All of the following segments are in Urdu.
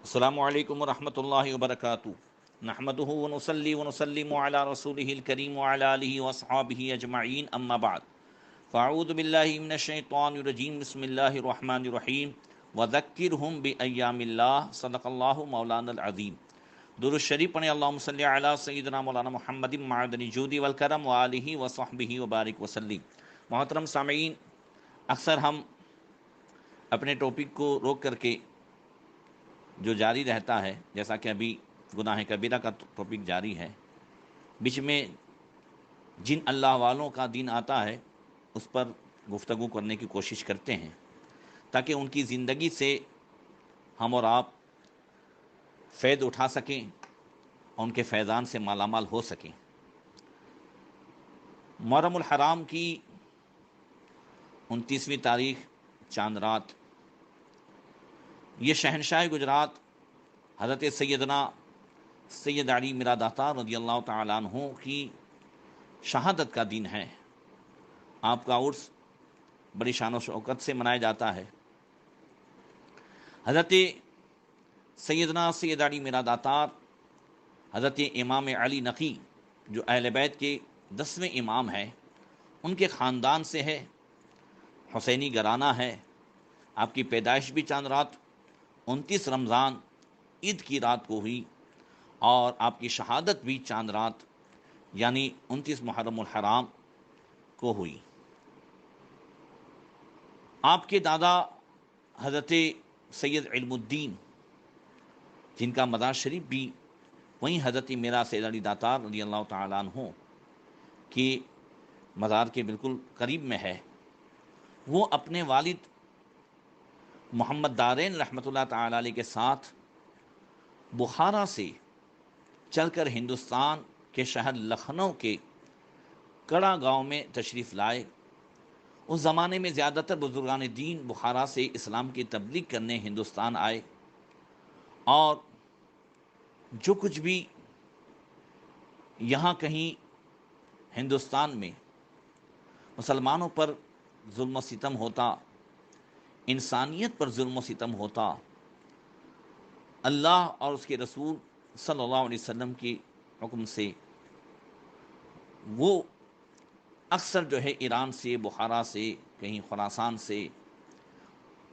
السلام علیکم ورحمۃ اللہ وبرکاتہ نحمدہ ونصلی ونسلم علی رسولہ الکریم وعلی آلہ واصحابہ اجمعین اما بعد فاعوذ باللہ من الشیطان الرجیم بسم اللہ الرحمن الرحیم وذکرہم بایام اللہ صدق اللہ مولانا العظیم۔ درود شریف پڑھیں، اللہم صلی علی سیدنا مولانا محمد معدن الجود والکرم وآلہ وصحبہ وبارک وسلم۔ محترم سامعین، اکثر ہم اپنے ٹاپک کو روک کر کے جو جاری رہتا ہے، جیسا کہ ابھی گناہ کبیرہ کا ٹاپک جاری ہے، بیچ میں جن اللہ والوں کا دین آتا ہے اس پر گفتگو کرنے کی کوشش کرتے ہیں تاکہ ان کی زندگی سے ہم اور آپ فیض اٹھا سکیں اور ان کے فیضان سے مالا مال ہو سکیں۔ محرم الحرام کی 29ویں تاریخ چاند رات، یہ شہنشاہ گجرات حضرت سیدنا سید علی میرا داتا رضی اللہ تعالیٰ عنہ کی شہادت کا دن ہے۔ آپ کا عرس بڑی شان و شوکت سے منایا جاتا ہے۔ حضرت سیدنا سید علی میرا داتار حضرت امام علی نقی، جو اہل بیت کے 10ویں امام ہیں، ان کے خاندان سے ہے، حسینی گھرانہ ہے۔ آپ کی پیدائش بھی چاند رات 29 رمضان عید کی رات کو ہوئی، اور آپ کی شہادت بھی چاند رات یعنی 29 محرم الحرام کو ہوئی۔ آپ کے دادا حضرت سید علم الدین، جن کا مزار شریف بھی وہیں حضرت میرا سید علی داتار رضی اللہ تعالیٰ عنہ کے مزار کے بالکل قریب میں ہے، وہ اپنے والد محمد دارین رحمۃ اللہ تعالیٰ علیہ کے ساتھ بخارا سے چل کر ہندوستان کے شہر لکھنؤ کے کڑا گاؤں میں تشریف لائے۔ اس زمانے میں زیادہ تر بزرگان دین بخارا سے اسلام کی تبلیغ کرنے ہندوستان آئے، اور جو کچھ بھی یہاں کہیں ہندوستان میں مسلمانوں پر ظلم و ستم ہوتا، انسانیت پر ظلم و ستم ہوتا، اللہ اور اس کے رسول صلی اللہ علیہ وسلم کے حکم سے وہ اکثر جو ہے ایران سے، بخارا سے، کہیں خراسان سے،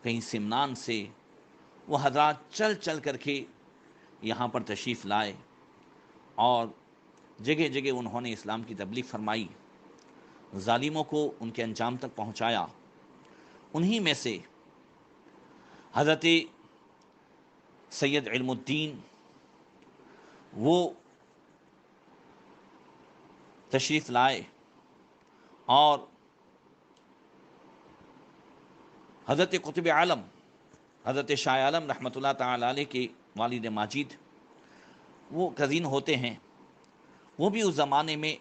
کہیں سمنان سے، وہ حضرات چل چل کر کے یہاں پر تشریف لائے، اور جگہ جگہ انہوں نے اسلام کی تبلیغ فرمائی، ظالموں کو ان کے انجام تک پہنچایا۔ انہی میں سے حضرت سید علم الدین وہ تشریف لائے، اور حضرت قطب عالم حضرت شاہ عالم رحمۃ اللہ تعالی علیہ کے والد ماجد، وہ کزین ہوتے ہیں، وہ بھی اس زمانے میں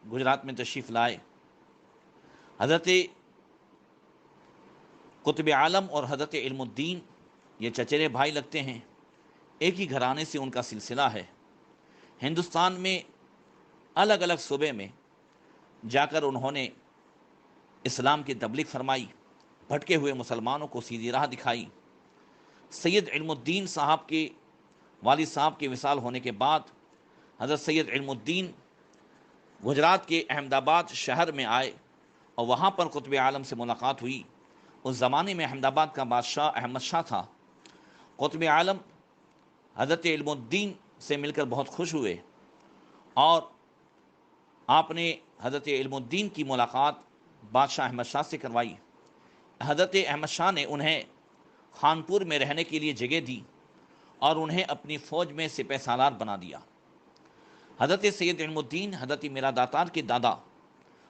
گجرات میں تشریف لائے۔ حضرت قطب عالم اور حضرت علم الدین یہ چچیرے بھائی لگتے ہیں، ایک ہی گھرانے سے ان کا سلسلہ ہے۔ ہندوستان میں الگ الگ صوبے میں جا کر انہوں نے اسلام کی تبلیغ فرمائی، بھٹکے ہوئے مسلمانوں کو سیدھی راہ دکھائی۔ سید علم الدین صاحب کے والد صاحب کے وصال ہونے کے بعد حضرت سید علم الدین گجرات کے احمد آباد شہر میں آئے، اور وہاں پر قطب عالم سے ملاقات ہوئی۔ اس زمانے میں احمد آباد کا بادشاہ احمد شاہ تھا۔ قطب عالم حضرت علم الدین سے مل کر بہت خوش ہوئے، اور آپ نے حضرت علم الدین کی ملاقات بادشاہ احمد شاہ سے کروائی۔ حضرت احمد شاہ نے انہیں خانپور میں رہنے کے لیے جگہ دی، اور انہیں اپنی فوج میں سپہ سالار بنا دیا۔ حضرت سید علم الدین حضرت میرا داتار کے دادا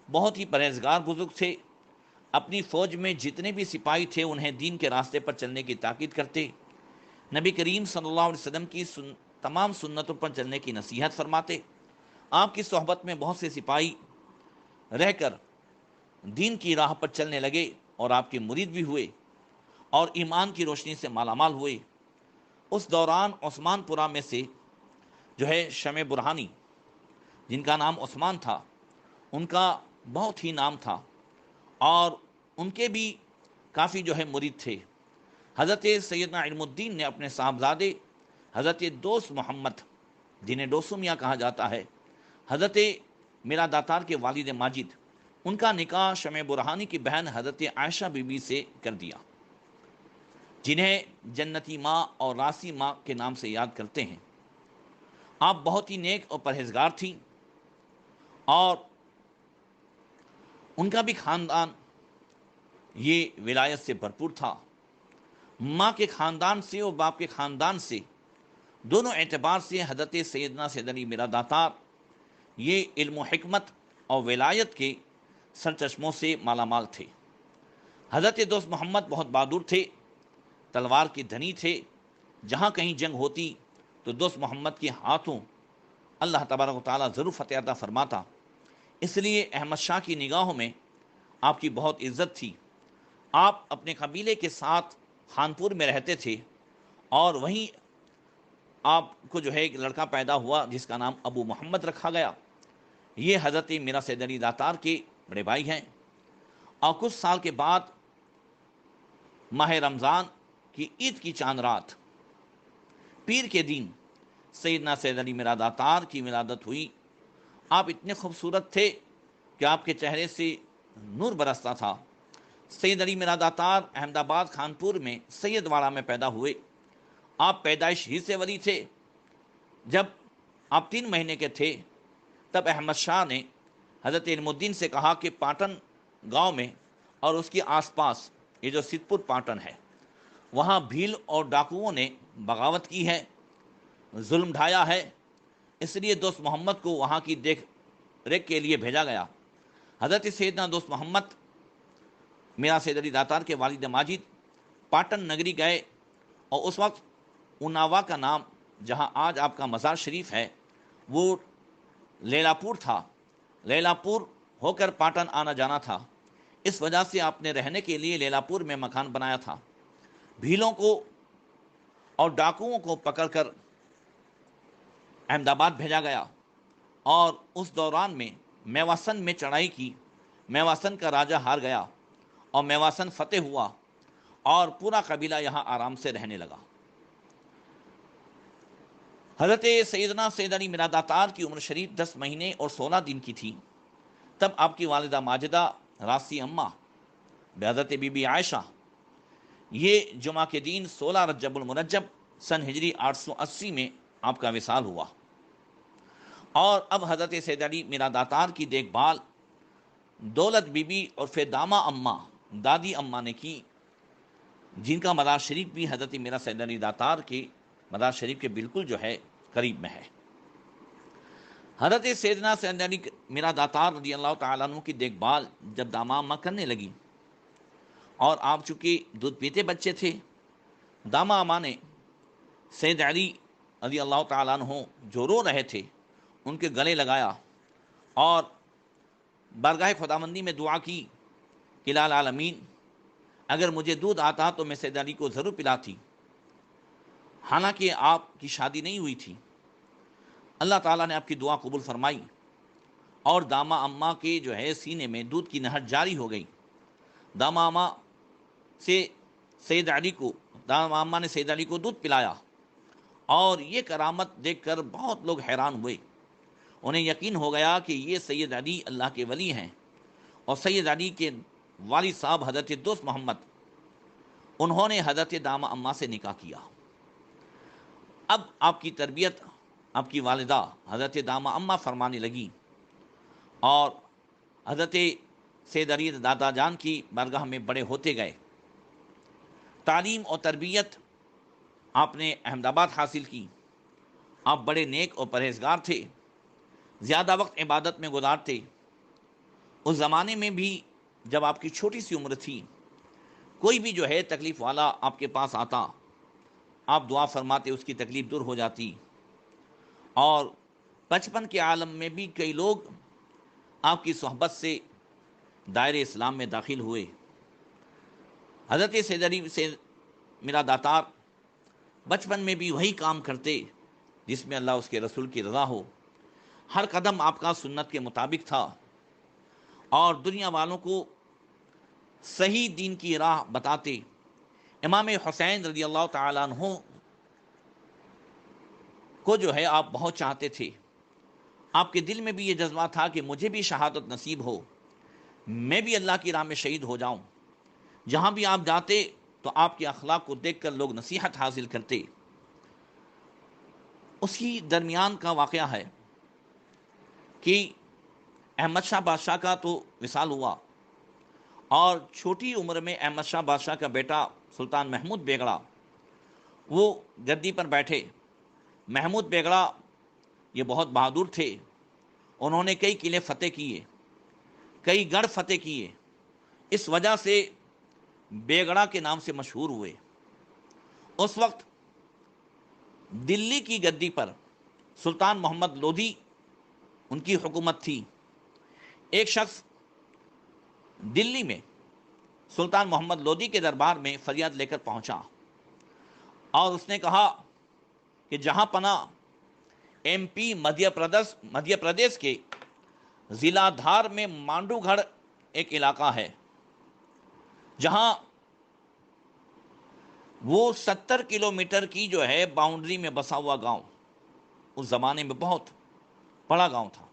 بہت ہی پرہیزگار بزرگ تھے۔ اپنی فوج میں جتنے بھی سپاہی تھے انہیں دین کے راستے پر چلنے کی تاکید کرتے، نبی کریم صلی اللہ علیہ وسلم کی تمام سنتوں پر چلنے کی نصیحت فرماتے۔ آپ کی صحبت میں بہت سے سپاہی رہ کر دین کی راہ پر چلنے لگے، اور آپ کے مرید بھی ہوئے، اور ایمان کی روشنی سے مالا مال ہوئے۔ اس دوران عثمان پورہ میں سے جو ہے شمع برہانی، جن کا نام عثمان تھا، ان کا بہت ہی نام تھا، اور ان کے بھی کافی جو ہے مرید تھے۔ حضرت سیدنا علم الدین نے اپنے صاحبزادے حضرت دوست محمد جنہیں ڈوسو میاں کہا جاتا ہے، حضرت میرا داتار کے والد ماجد، ان کا نکاح شمع برہانی کی بہن حضرت عائشہ بی بی سے کر دیا، جنہیں جنتی ماں اور راسی ماں کے نام سے یاد کرتے ہیں۔ آپ بہت ہی نیک اور پرہیزگار تھیں، اور ان کا بھی خاندان یہ ولایت سے بھرپور تھا۔ ماں کے خاندان سے اور باپ کے خاندان سے دونوں اعتبار سے حضرت سیدنا سید علی میرا داتار یہ علم و حکمت اور ولایت کے سرچشموں سے مالا مال تھے۔ حضرت دوست محمد بہت بہادر تھے، تلوار کے دھنی تھے۔ جہاں کہیں جنگ ہوتی تو دوست محمد کے ہاتھوں اللہ تبارک و تعالیٰ ضرور فتح عطا فرماتا۔ اس لیے احمد شاہ کی نگاہوں میں آپ کی بہت عزت تھی۔ آپ اپنے قبیلے کے ساتھ خانپور میں رہتے تھے، اور وہیں آپ کو جو ہے ایک لڑکا پیدا ہوا جس کا نام ابو محمد رکھا گیا۔ یہ حضرت میرا سید علی داتار کے بڑے بھائی ہیں، اور کچھ سال کے بعد ماہ رمضان کی عید کی چاند رات پیر کے دن سیدنا سید علی میرا داتار کی ولادت ہوئی۔ آپ اتنے خوبصورت تھے کہ آپ کے چہرے سے نور برستا تھا۔ سید علی میرا داتار احمد آباد خانپور میں سید واڑہ میں پیدا ہوئے۔ آپ پیدائش ہی سے ولی تھے۔ جب آپ 3 مہینے کے تھے تب احمد شاہ نے حضرت علم الدین سے کہا کہ پاٹن گاؤں میں اور اس کے آس پاس، یہ جو سدپور پاٹن ہے، وہاں بھیل اور ڈاکوؤں نے بغاوت کی ہے، ظلم ڈھایا ہے۔ اس لیے دوست محمد کو وہاں کی دیکھ ریکھ کے لیے بھیجا گیا۔ حضرت سیدنا دوست محمد میرا سید علی داتار کے والد ماجد پاٹن نگری گئے، اور اس وقت اناوا کا نام، جہاں آج آپ کا مزار شریف ہے، وہ لیلا پور تھا۔ لیلا پور ہو کر پاٹن آنا جانا تھا، اس وجہ سے آپ نے رہنے کے لیے لیلا پور میں مکان بنایا تھا۔ بھیلوں کو اور ڈاکوؤں کو پکڑ کر احمد آباد بھیجا گیا، اور اس دوران میں میواسن میں چڑھائی کی۔ میواسن کا راجہ ہار گیا اور میواسن فتح ہوا، اور پورا قبیلہ یہاں آرام سے رہنے لگا۔ حضرت سیدنا سید علی میرا داتار کی عمر شریف 10 مہینے اور 16 دن کی تھی، تب آپ کی والدہ ماجدہ راسی اماں حضرت بی بی عائشہ، یہ جمعہ کے دن 16 رجب المرجب سن ہجری 880 میں آپ کا وصال ہوا۔ اور اب حضرت سید علی میرا داتار کی دیکھ بھال دولت بی بی اور پھر داما اماں، دادی اماں نے کی، جن کا مزار شریف بھی حضرت میرا سید علی داتار کے مزار شریف کے بالکل جو ہے قریب میں ہے۔ حضرت سیدنا سید علی میرا داتار رضی اللہ تعالیٰ عنہ کی دیکھ بھال جب داما اماں کرنے لگی، اور آپ چونکہ دودھ پیتے بچے تھے، داما اماں نے سید علی رضی اللہ تعالیٰ عنہ جو رو رہے تھے ان کے گلے لگایا، اور بارگاہ خداوندی میں دعا کی کہ لا العالمین، اگر مجھے دودھ آتا تو میں سید علی کو ضرور پلاتی، حالانکہ آپ کی شادی نہیں ہوئی تھی۔ اللہ تعالیٰ نے آپ کی دعا قبول فرمائی، اور داما اماں کے جو ہے سینے میں دودھ کی نہر جاری ہو گئی۔ داما اماں سے داما اماں نے سید علی کو دودھ پلایا، اور یہ کرامت دیکھ کر بہت لوگ حیران ہوئے۔ انہیں یقین ہو گیا کہ یہ سید علی اللہ کے ولی ہیں، اور سید علی کے والد صاحب حضرت دوست محمد، انہوں نے حضرت داما اماں سے نکاح کیا۔ اب آپ کی تربیت آپ کی والدہ حضرت داما اماں فرمانے لگی، اور حضرت سید علی دادا جان کی بارگاہ میں بڑے ہوتے گئے۔ تعلیم اور تربیت آپ نے احمد آباد حاصل کی۔ آپ بڑے نیک اور پرہیزگار تھے، زیادہ وقت عبادت میں گزارتے۔ اس زمانے میں بھی جب آپ کی چھوٹی سی عمر تھی، کوئی بھی جو ہے تکلیف والا آپ کے پاس آتا، آپ دعا فرماتے، اس کی تکلیف دور ہو جاتی۔ اور بچپن کے عالم میں بھی کئی لوگ آپ کی صحبت سے دائرے اسلام میں داخل ہوئے۔ حضرت سید علی سے میرا داتار بچپن میں بھی وہی کام کرتے جس میں اللہ اس کے رسول کی رضا ہو۔ ہر قدم آپ کا سنت کے مطابق تھا، اور دنیا والوں کو صحیح دین کی راہ بتاتے۔ امام حسین رضی اللہ تعالیٰ عنہ کو جو ہے آپ بہت چاہتے تھے، آپ کے دل میں بھی یہ جذبہ تھا کہ مجھے بھی شہادت نصیب ہو، میں بھی اللہ کی راہ میں شہید ہو جاؤں۔ جہاں بھی آپ جاتے تو آپ کے اخلاق کو دیکھ کر لوگ نصیحت حاصل کرتے۔ اسی درمیان کا واقعہ ہے کہ احمد شاہ بادشاہ کا تو وصال ہوا، اور چھوٹی عمر میں احمد شاہ بادشاہ کا بیٹا سلطان محمود بیگڑا وہ گدی پر بیٹھے۔ محمود بیگڑا یہ بہت بہادر تھے، انہوں نے کئی قلعے فتح کیے، کئی گڑھ فتح کیے، اس وجہ سے بیگڑا کے نام سے مشہور ہوئے۔ اس وقت دلی کی گدی پر سلطان محمد لودھی ان کی حکومت تھی۔ ایک شخص دلی میں سلطان محمد لودھی کے دربار میں فریاد لے کر پہنچا، اور اس نے کہا کہ جہاں پناہ ایم پی مدھیہ پردیش کے ضلع دھار میں مانڈو گھڑ ایک علاقہ ہے، جہاں وہ 70 کلومیٹر کی جو ہے باؤنڈری میں بسا ہوا گاؤں، اس زمانے میں بہت بڑا گاؤں تھا،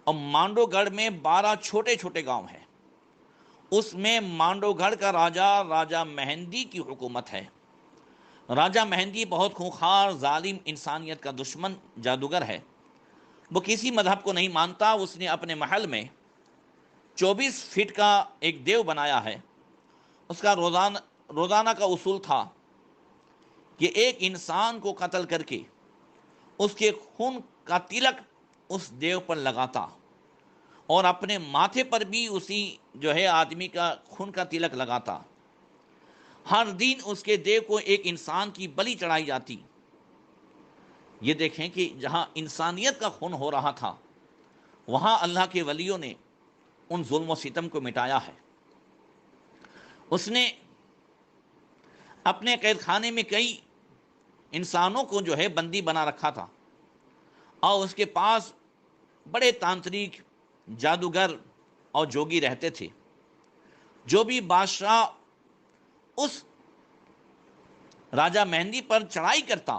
اور مانڈو گڑھ میں 12 چھوٹے چھوٹے گاؤں ہیں۔ اس میں مانڈو گڑھ کا راجہ مہندی کی حکومت ہے۔ راجہ مہندی بہت خونخوار، ظالم، انسانیت کا دشمن جادوگر ہے۔ وہ کسی مذہب کو نہیں مانتا۔ اس نے اپنے محل میں 24 فٹ کا ایک دیو بنایا ہے۔ اس کا روزانہ کا اصول تھا کہ ایک انسان کو قتل کر کے اس کے خون کا تلک اس دیو پر لگاتا، اور اپنے ماتھے پر بھی اسی جو ہے آدمی کا خون کا تلک لگاتا۔ ہر دن اس کے دیو کو ایک انسان کی بلی چڑھائی جاتی۔ یہ دیکھیں کہ جہاں انسانیت کا خون ہو رہا تھا، وہاں اللہ کے ولیوں نے ان ظلم و ستم کو مٹایا ہے۔ اس نے اپنے قید خانے میں کئی انسانوں کو جو ہے بندی بنا رکھا تھا، اور اس کے پاس بڑے تانترک، جادوگر اور جوگی رہتے تھے۔ جو بھی بادشاہ اس راجہ مہندی پر چڑھائی کرتا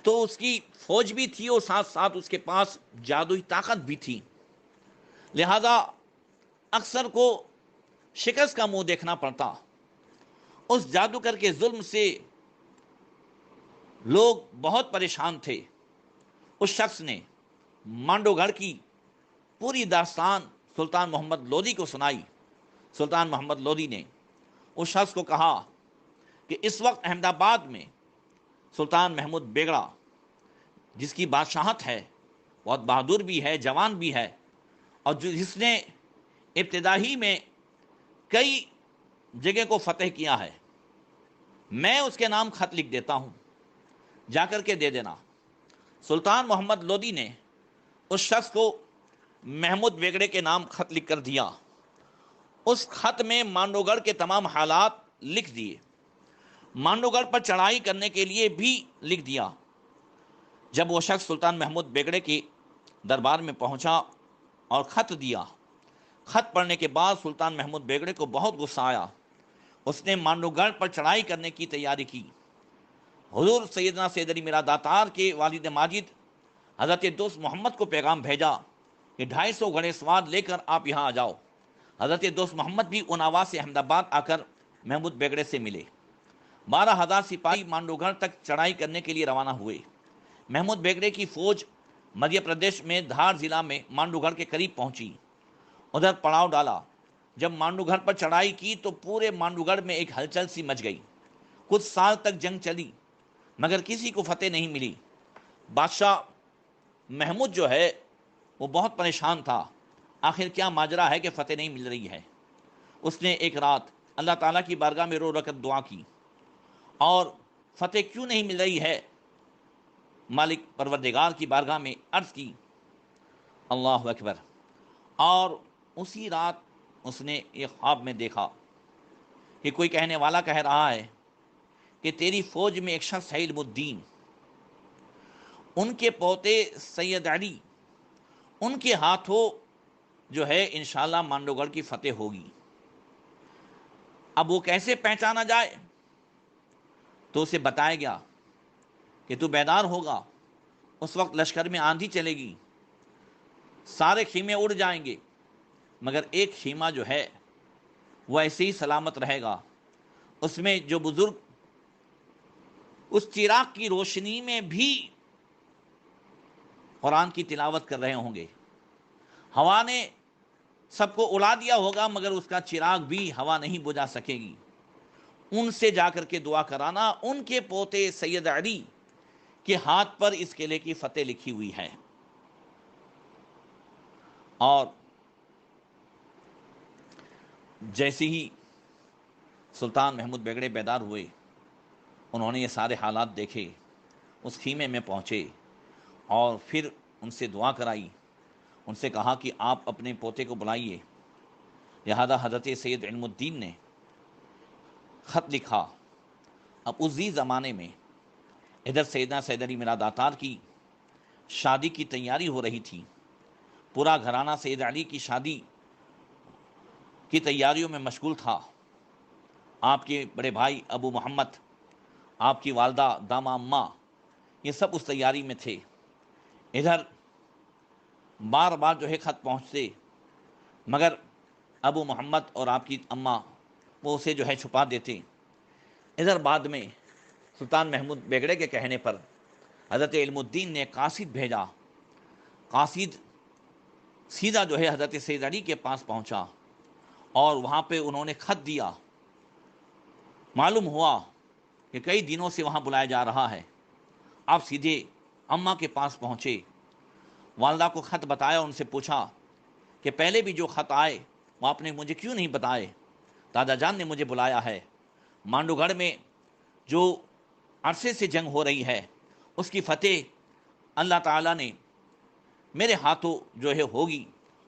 تو اس کی فوج بھی تھی، اور ساتھ ساتھ اس کے پاس جادوئی طاقت بھی تھی، لہذا اکثر کو شکست کا منہ دیکھنا پڑتا۔ اس جادوگر کے ظلم سے لوگ بہت پریشان تھے۔ اس شخص نے مانڈو گڑھ کی پوری داستان سلطان محمد لودھی کو سنائی۔ سلطان محمد لودھی نے اس شخص کو کہا کہ اس وقت احمد آباد میں سلطان محمود بیگڑا، جس کی بادشاہت ہے، بہت بہادر بھی ہے، جوان بھی ہے، اور جس نے ابتدائی میں کئی جگہ کو فتح کیا ہے، میں اس کے نام خط لکھ دیتا ہوں، جا کر کے دے دینا۔ سلطان محمد لودھی نے اس شخص کو محمود بیگڑے کے نام خط لکھ کر دیا۔ اس خط میں مانڈو گڑھ کے تمام حالات لکھ دیے، مانڈو گڑھ پر چڑھائی کرنے کے لیے بھی لکھ دیا۔ جب وہ شخص سلطان محمود بیگڑے کے دربار میں پہنچا اور خط دیا، خط پڑھنے کے بعد سلطان محمود بیگڑے کو بہت غصہ آیا۔ اس نے مانڈو گڑھ پر چڑھائی کرنے کی تیاری کی۔ حضور سیدنا سید علی میرا داتار کے والد ماجد حضرت دوست محمد کو پیغام بھیجا کہ 250 گھوڑے سوار لے کر آپ یہاں آ جاؤ۔ حضرت دوست محمد بھی اناوا سے احمد آباد آ کر محمود بیگڑے سے ملے۔ 12,000 سپاہی مانڈو گڑھ تک چڑھائی کرنے کے لیے روانہ ہوئے۔ محمود بیگڑے کی فوج مدھیہ پردیش میں دھار ضلع میں مانڈو گڑھ کے قریب پہنچی، ادھر پڑاؤ ڈالا۔ جب مانڈو گڑھ پر چڑھائی کی تو پورے مانڈو گڑھ میں ایک ہلچل سی مچ گئی۔ کچھ سال تک جنگ چلی، مگر کسی کو فتح نہیں ملی۔ بادشاہ محمود جو ہے وہ بہت پریشان تھا، آخر کیا ماجرا ہے کہ فتح نہیں مل رہی ہے۔ اس نے ایک رات اللہ تعالیٰ کی بارگاہ میں رو رکعت دعا کی، اور فتح کیوں نہیں مل رہی ہے مالک پروردگار کی بارگاہ میں عرض کی، اللہ اکبر۔ اور اسی رات اس نے ایک خواب میں دیکھا کہ کوئی کہنے والا کہہ رہا ہے کہ تیری فوج میں ایک شخص ہے علم الدین، ان کے پوتے سید علی، ان کے ہاتھوں جو ہے انشاءاللہ مانڈو گڑھ کی فتح ہوگی۔ اب وہ کیسے پہچانا جائے؟ تو اسے بتایا گیا کہ تو بیدار ہوگا، اس وقت لشکر میں آندھی چلے گی، سارے خیمے اڑ جائیں گے، مگر ایک خیمہ جو ہے وہ ایسے ہی سلامت رہے گا، اس میں جو بزرگ اس چراغ کی روشنی میں بھی قرآن کی تلاوت کر رہے ہوں گے۔ ہوا نے سب کو اڑا دیا ہوگا مگر اس کا چراغ بھی ہوا نہیں بجھا سکے گی۔ ان سے جا کر کے دعا کرانا، ان کے پوتے سید علی کے ہاتھ پر اس قلعے کی فتح لکھی ہوئی ہے۔ اور جیسے ہی سلطان محمود بیگڑے بیدار ہوئے، انہوں نے یہ سارے حالات دیکھے، اس خیمے میں پہنچے اور پھر ان سے دعا کرائی، ان سے کہا کہ آپ اپنے پوتے کو بلائیے۔ لہذا حضرت سید علم الدین نے خط لکھا۔ اب اسی زمانے میں ادھر سیدنا سید علی میرا داتار کی شادی کی تیاری ہو رہی تھی، پورا گھرانہ سید علی کی شادی کی تیاریوں میں مشغول تھا۔ آپ کے بڑے بھائی ابو محمد، آپ کی والدہ دامہ اماں، یہ سب اس تیاری میں تھے۔ ادھر بار بار جو ہے خط پہنچتے، مگر ابو محمد اور آپ کی اماں وہ اسے جو ہے چھپا دیتے۔ ادھر بعد میں سلطان محمود بیگڑے کے کہنے پر حضرت علم الدین نے قاصد بھیجا۔ قاصد سیدھا جو ہے حضرت سید علی کے پاس پہنچا اور وہاں پہ انہوں نے خط دیا۔ معلوم ہوا کہ کئی دنوں سے وہاں بلایا جا رہا ہے۔ آپ سیدھے اماں کے پاس پہنچے، والدہ کو خط بتایا، ان سے پوچھا کہ پہلے بھی جو خط آئے وہ آپ نے مجھے کیوں نہیں بتائے؟ دادا جان نے مجھے بلایا ہے، مانڈو گڑھ میں جو عرصے سے جنگ ہو رہی ہے اس کی فتح اللہ تعالیٰ نے میرے ہاتھوں جو ہے ہوگی،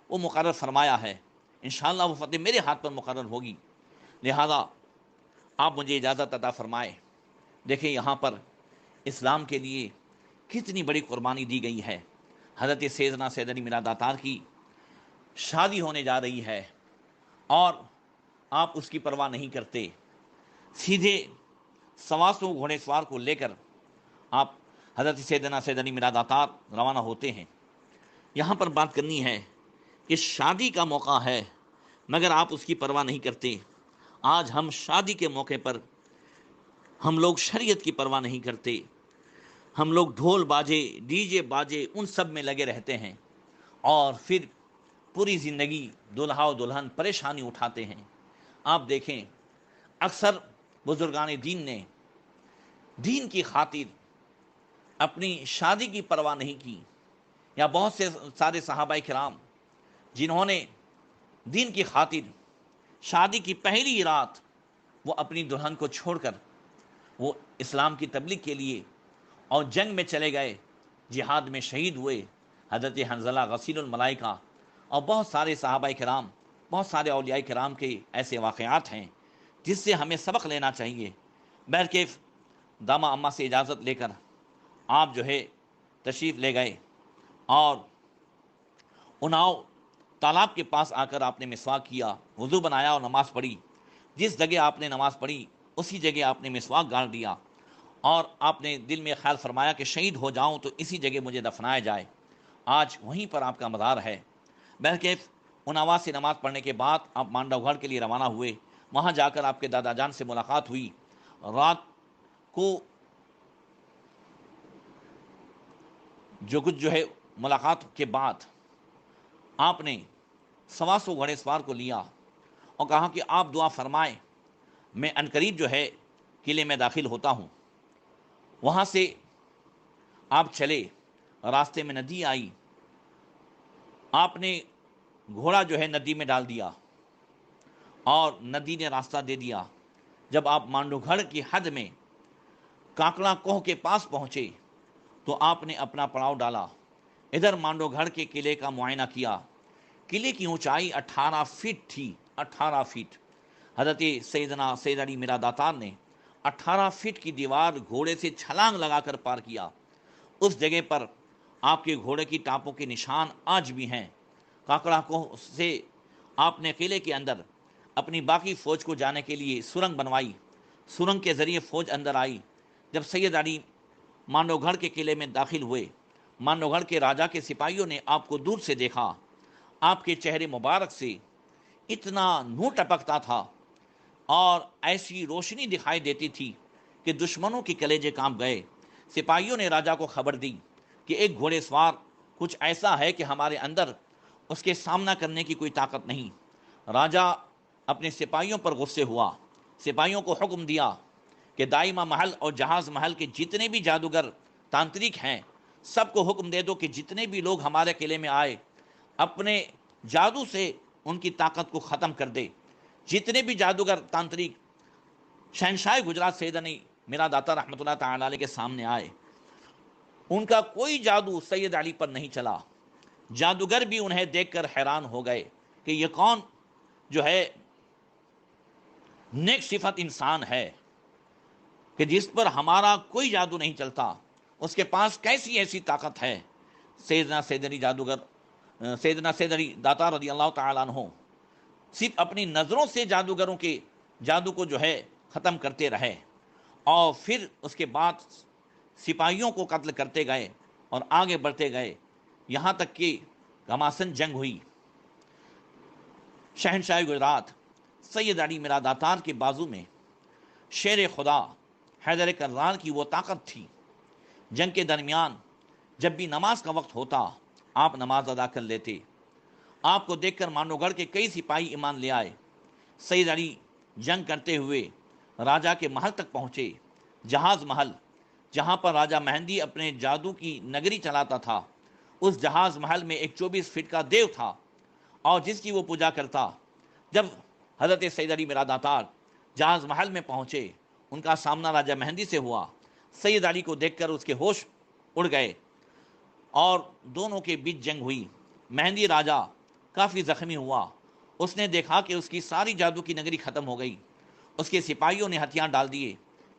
وہ مقرر فرمایا ہے، انشاءاللہ وہ فتح میرے ہاتھ پر مقرر ہوگی، لہذا آپ مجھے اجازت عطا فرمائے۔ دیکھیں یہاں پر اسلام کے لیے کتنی بڑی قربانی دی گئی ہے۔ حضرت سیدنا سید علی میرا داتار کی شادی ہونے جا رہی ہے اور آپ اس کی پرواہ نہیں کرتے، سیدھے 125 گھوڑے سوار کو لے کر آپ حضرت سیدنا سید علی میرا داتار روانہ ہوتے ہیں۔ یہاں پر بات کرنی ہے کہ شادی کا موقع ہے مگر آپ اس کی پرواہ نہیں کرتے۔ آج ہم شادی کے موقع پر ہم لوگ شریعت کی پرواہ نہیں کرتے، ہم لوگ ڈھول باجے ڈی جے باجے ان سب میں لگے رہتے ہیں اور پھر پوری زندگی دلہا و دلہن پریشانی اٹھاتے ہیں۔ آپ دیکھیں اکثر بزرگان دین نے دین کی خاطر اپنی شادی کی پرواہ نہیں کی، یا بہت سے سارے صحابہ کرام جنہوں نے دین کی خاطر شادی کی پہلی رات وہ اپنی دلہن کو چھوڑ کر وہ اسلام کی تبلیغ کے لیے اور جنگ میں چلے گئے، جہاد میں شہید ہوئے۔ حضرت حنظلہ غسیل الملائکہ اور بہت سارے صحابہ کرام، بہت سارے اولیاء کرام کے ایسے واقعات ہیں جس سے ہمیں سبق لینا چاہیے۔ بہرکیف دامہ اماں سے اجازت لے کر آپ جو ہے تشریف لے گئے اور اناؤ تالاب کے پاس آ کر آپ نے مسواک کیا، وضو بنایا اور نماز پڑھی۔ جس جگہ آپ نے نماز پڑھی اسی جگہ آپ نے مسواک گاڑ دیا اور آپ نے دل میں خیال فرمایا کہ شہید ہو جاؤں تو اسی جگہ مجھے دفنایا جائے۔ آج وہیں پر آپ کا مزار ہے۔ بہرکیف اناوا سے نماز پڑھنے کے بعد آپ مانڈو گھر کے لیے روانہ ہوئے۔ وہاں جا کر آپ کے دادا جان سے ملاقات ہوئی۔ رات کو جو کچھ جو ہے ملاقات کے بعد آپ نے 125 گھوڑے سوار کو لیا اور کہا کہ آپ دعا فرمائیں، میں عنقریب جو ہے قلعے میں داخل ہوتا ہوں۔ وہاں سے آپ چلے، راستے میں ندی آئی، آپ نے گھوڑا جو ہے ندی میں ڈال دیا اور ندی نے راستہ دے دیا۔ جب آپ مانڈو گھڑ کی حد میں کانکڑا کوہ کے پاس پہنچے تو آپ نے اپنا پڑاؤ ڈالا، ادھر مانڈو گھڑ کے قلعے کا معائنہ کیا۔ قلعے کی اونچائی 18 فٹ تھی، 18 فٹ۔ حضرت سیدنا سید علی میرا داتار نے 18 فٹ کی دیوار گھوڑے سے چھلانگ لگا کر پار کیا۔ اس جگہ پر آپ کے گھوڑے کی ٹانپوں کے نشان آج بھی ہیں۔ کانکڑا کوہ سے آپ نے قلعے کے اندر اپنی باقی فوج کو جانے کے لیے سرنگ بنوائی، سرنگ کے ذریعے فوج اندر آئی۔ جب سید علی مانوگڑھ کے قلعے میں داخل ہوئے، مانوگڑھ کے راجا کے سپاہیوں نے آپ کو دور سے دیکھا، آپ کے چہرے مبارک سے اتنا نور ٹپکتا تھا اور ایسی روشنی دکھائی دیتی تھی کہ دشمنوں کے کلیجے کانپ گئے۔ سپاہیوں نے راجا کو خبر دی کہ ایک گھوڑے سوار کچھ ایسا ہے کہ ہمارے اندر اس کے سامنا کرنے کی کوئی طاقت نہیں۔ راجا اپنے سپاہیوں پر غصے ہوا، سپاہیوں کو حکم دیا کہ دائمہ محل اور جہاز محل کے جتنے بھی جادوگر تانترک ہیں سب کو حکم دے دو کہ جتنے بھی لوگ ہمارے قلعے میں آئے اپنے جادو سے ان کی طاقت کو ختم کر دے۔ جتنے بھی جادوگر تانترک شہنشاہ گجرات سید علی میرا داتا رحمۃ اللہ تعالی علیہ کے سامنے آئے، ان کا کوئی جادو سید علی پر نہیں چلا۔ جادوگر بھی انہیں دیکھ کر حیران ہو گئے کہ یہ کون جو ہے نیک صفت انسان ہے کہ جس پر ہمارا کوئی جادو نہیں چلتا، اس کے پاس کیسی ایسی طاقت ہے۔ سیدنا سید علی سیدنا سید علی داتا رضی اللہ تعالیٰ عنہ صرف اپنی نظروں سے جادوگروں کے جادو کو جو ہے ختم کرتے رہے، اور پھر اس کے بعد سپاہیوں کو قتل کرتے گئے اور آگے بڑھتے گئے، یہاں تک کہ گھماسن جنگ ہوئی۔ شہنشاہ گجرات سید علی میرا داتار کے بازو میں شیر خدا حیدر کرار کی وہ طاقت تھی۔ جنگ کے درمیان جب بھی نماز کا وقت ہوتا آپ نماز ادا کر لیتے۔ آپ کو دیکھ کر مانوگڑھ کے کئی سپاہی ایمان لے آئے۔ سید علی جنگ کرتے ہوئے راجا کے محل تک پہنچے، جہاز محل جہاں پر راجا مہندی اپنے جادو کی نگری چلاتا تھا۔ اس جہاز محل میں ایک 24 فٹ کا دیو تھا اور جس کی وہ پوجا کرتا۔ جب حضرت سید علی میرا داتار جہاز محل میں پہنچے، ان کا سامنا راجا مہندی سے ہوا۔ سید علی کو دیکھ کر اس کے ہوش اڑ گئے اور دونوں کے بیچ جنگ ہوئی۔ مہندی راجا کافی زخمی ہوا، اس نے دیکھا کہ اس کی ساری جادو کی نگری ختم ہو گئی۔ اس کے سپاہیوں نے ہتھیار ڈال دیے،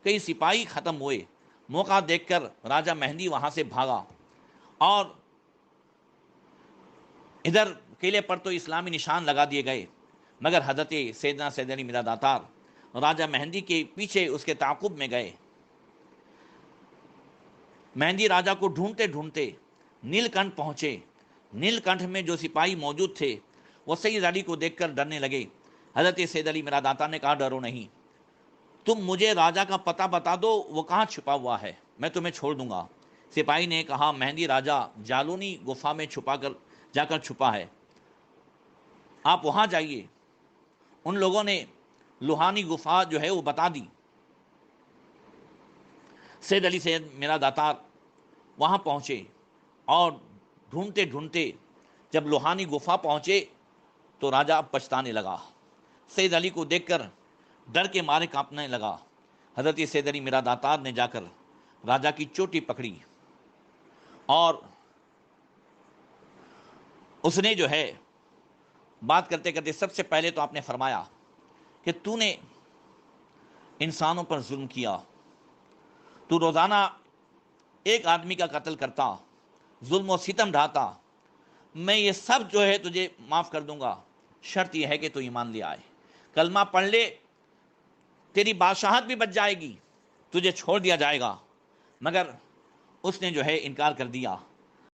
کئی سپاہی ختم ہوئے۔ موقع دیکھ کر راجا مہندی وہاں سے بھاگا اور ادھر قلعے پر تو اسلامی نشان لگا دیے گئے، مگر حضرت سیدنا سید علی میرا داتار راجا مہندی کے پیچھے اس کے تعاقب میں گئے۔ مہندی راجا کو ڈھونڈتے ڈھونڈتے نیل کنٹھ پہنچے۔ نیل کنٹھ میں جو سپاہی موجود تھے وہ سید علی کو دیکھ کر ڈرنے لگے۔ حضرت سید علی میرا داتا نے کہا ڈرو نہیں، تم مجھے راجا کا پتہ بتا دو وہ کہاں چھپا ہوا ہے، میں تمہیں چھوڑ دوں گا۔ سپاہی نے کہا مہندی راجا جالونی گفا میں جا کر چھپا ہے، آپ وہاں جائیے۔ ان لوگوں نے لوہانی گفا جو ہے وہ بتا دی۔ سید علی سید میرا داتار وہاں پہنچے اور ڈھونڈتے ڈھونڈتے جب لوہانی گفا پہنچے تو راجا اب پچھتانے لگا۔ سید علی کو دیکھ کر ڈر کے مارے کانپنے لگا۔ حضرت سید علی میرا داتار نے جا کر راجا کی چوٹی پکڑی اور اس نے جو ہے بات کرتے کرتے سب سے پہلے تو آپ نے فرمایا کہ تو نے انسانوں پر ظلم کیا، تو روزانہ ایک آدمی کا قتل کرتا، ظلم و ستم ڈھاتا، میں یہ سب جو ہے تجھے معاف کر دوں گا، شرط یہ ہے کہ تو ایمان لے آئے، کلمہ پڑھ لے، تیری بادشاہت بھی بچ جائے گی، تجھے چھوڑ دیا جائے گا۔ مگر اس نے جو ہے انکار کر دیا۔